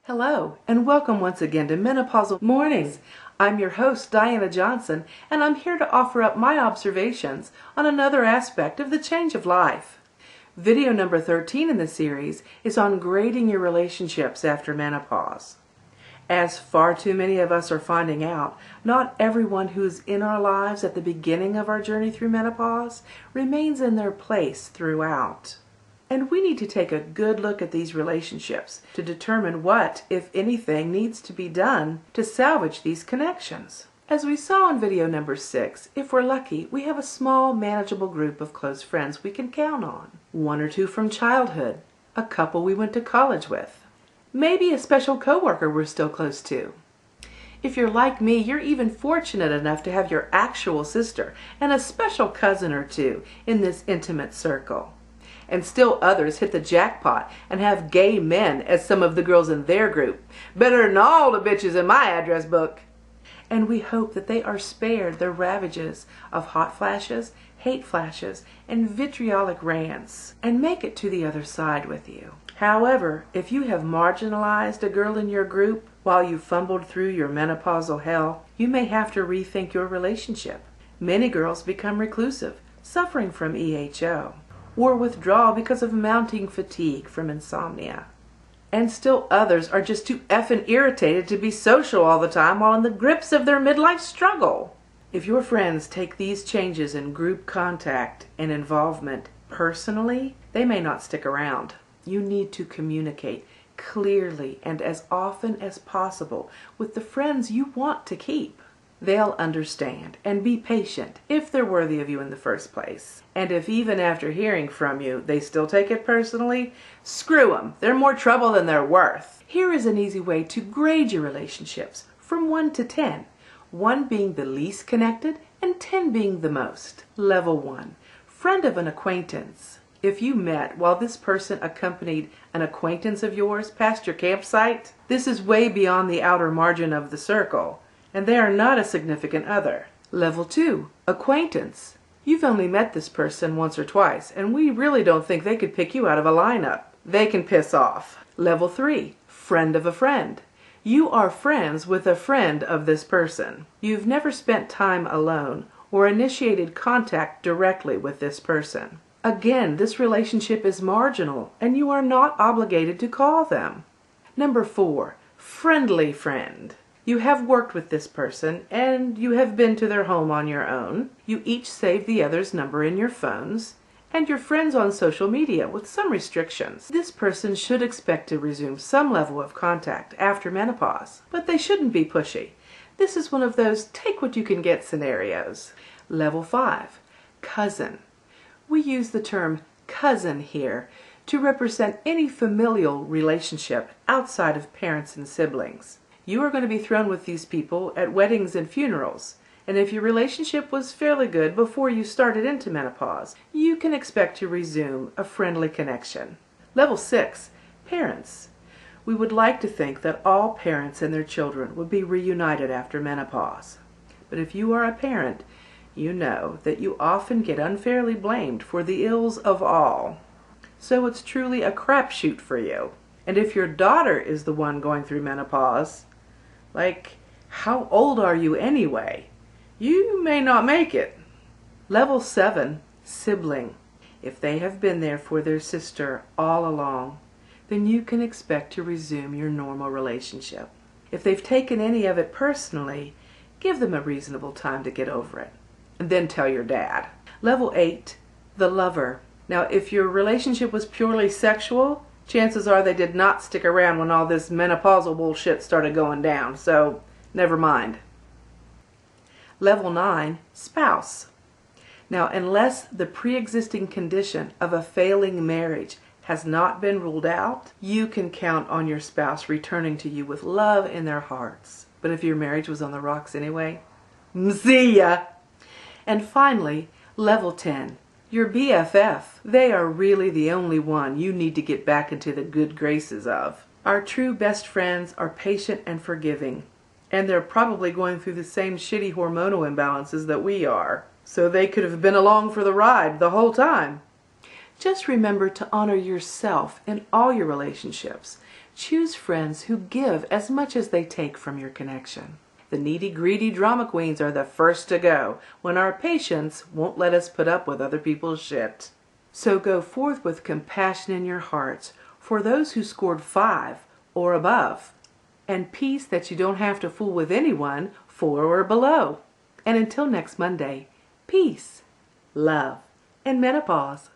Hello, and welcome once again to Menopausal Mornings. I'm your host, Diana Johnson, and I'm here to offer up my observations on another aspect of the change of life. Video number 13 in the series is on grading your relationships after menopause. As far too many of us are finding out, not everyone who's in our lives at the beginning of our journey through menopause remains in their place throughout. And we need to take a good look at these relationships to determine what, if anything, needs to be done to salvage these connections. As we saw in video number 6, if we're lucky, we have a small, manageable group of close friends we can count on. One or two from childhood, a couple we went to college with, maybe a special coworker we're still close to. If you're like me, you're even fortunate enough to have your actual sister and a special cousin or two in this intimate circle. And still others hit the jackpot and have gay men as some of the girls in their group, better than all the bitches in my address book. And we hope that they are spared the ravages of hot flashes, hate flashes, and vitriolic rants, and make it to the other side with you. However, if you have marginalized a girl in your group while you fumbled through your menopausal hell, you may have to rethink your relationship. Many girls become reclusive, suffering from EHO, or withdrawal because of mounting fatigue from insomnia. And still others are just too effing irritated to be social all the time while in the grips of their midlife struggle. If your friends take these changes in group contact and involvement personally, they may not stick around. You need to communicate clearly and as often as possible with the friends you want to keep. They'll understand and be patient if they're worthy of you in the first place. And if even after hearing from you, they still take it personally, screw them. They're more trouble than they're worth. Here is an easy way to grade your relationships from 1 to 10. 1 being the least connected and 10 being the most. Level 1. Friend of an acquaintance. If you met while this person accompanied an acquaintance of yours past your campsite, this is way beyond the outer margin of the circle, and they are not a significant other. Level 2. Acquaintance. You've only met this person once or twice, and we really don't think they could pick you out of a lineup. They can piss off. Level 3. Friend of a friend. You are friends with a friend of this person. You've never spent time alone or initiated contact directly with this person. Again, this relationship is marginal, and you are not obligated to call them. Number 4. Friendly friend. You have worked with this person, and you have been to their home on your own. You each save the other's number in your phones, and you're friends on social media with some restrictions. This person should expect to resume some level of contact after menopause, but they shouldn't be pushy. This is one of those take what you can get scenarios. Level 5. Cousin. We use the term cousin here to represent any familial relationship outside of parents and siblings. You are going to be thrown with these people at weddings and funerals, and if your relationship was fairly good before you started into menopause, you can expect to resume a friendly connection. Level 6. Parents. We would like to think that all parents and their children would be reunited after menopause. But if you are a parent, you know that you often get unfairly blamed for the ills of all. So it's truly a crapshoot for you. And if your daughter is the one going through menopause, like, how old are you anyway? You may not make it. Level 7. Sibling. If they have been there for their sister all along, then you can expect to resume your normal relationship. If they've taken any of it personally, give them a reasonable time to get over it. And then tell your dad. Level 8. The lover. Now, if your relationship was purely sexual, chances are they did not stick around when all this menopausal bullshit started going down, so never mind. Level 9. Spouse. Now, unless the pre-existing condition of a failing marriage has not been ruled out, you can count on your spouse returning to you with love in their hearts. But if your marriage was on the rocks anyway, see ya! And finally, level 10. Your BFF. They are really the only one you need to get back into the good graces of. Our true best friends are patient and forgiving, and they're probably going through the same shitty hormonal imbalances that we are, so they could have been along for the ride the whole time. Just remember to honor yourself in all your relationships. Choose friends who give as much as they take from your connection. The needy, greedy drama queens are the first to go when our patience won't let us put up with other people's shit. So go forth with compassion in your hearts for those who scored 5 or above, and peace that you don't have to fool with anyone 4 or below. And until next Monday, peace, love, and menopause.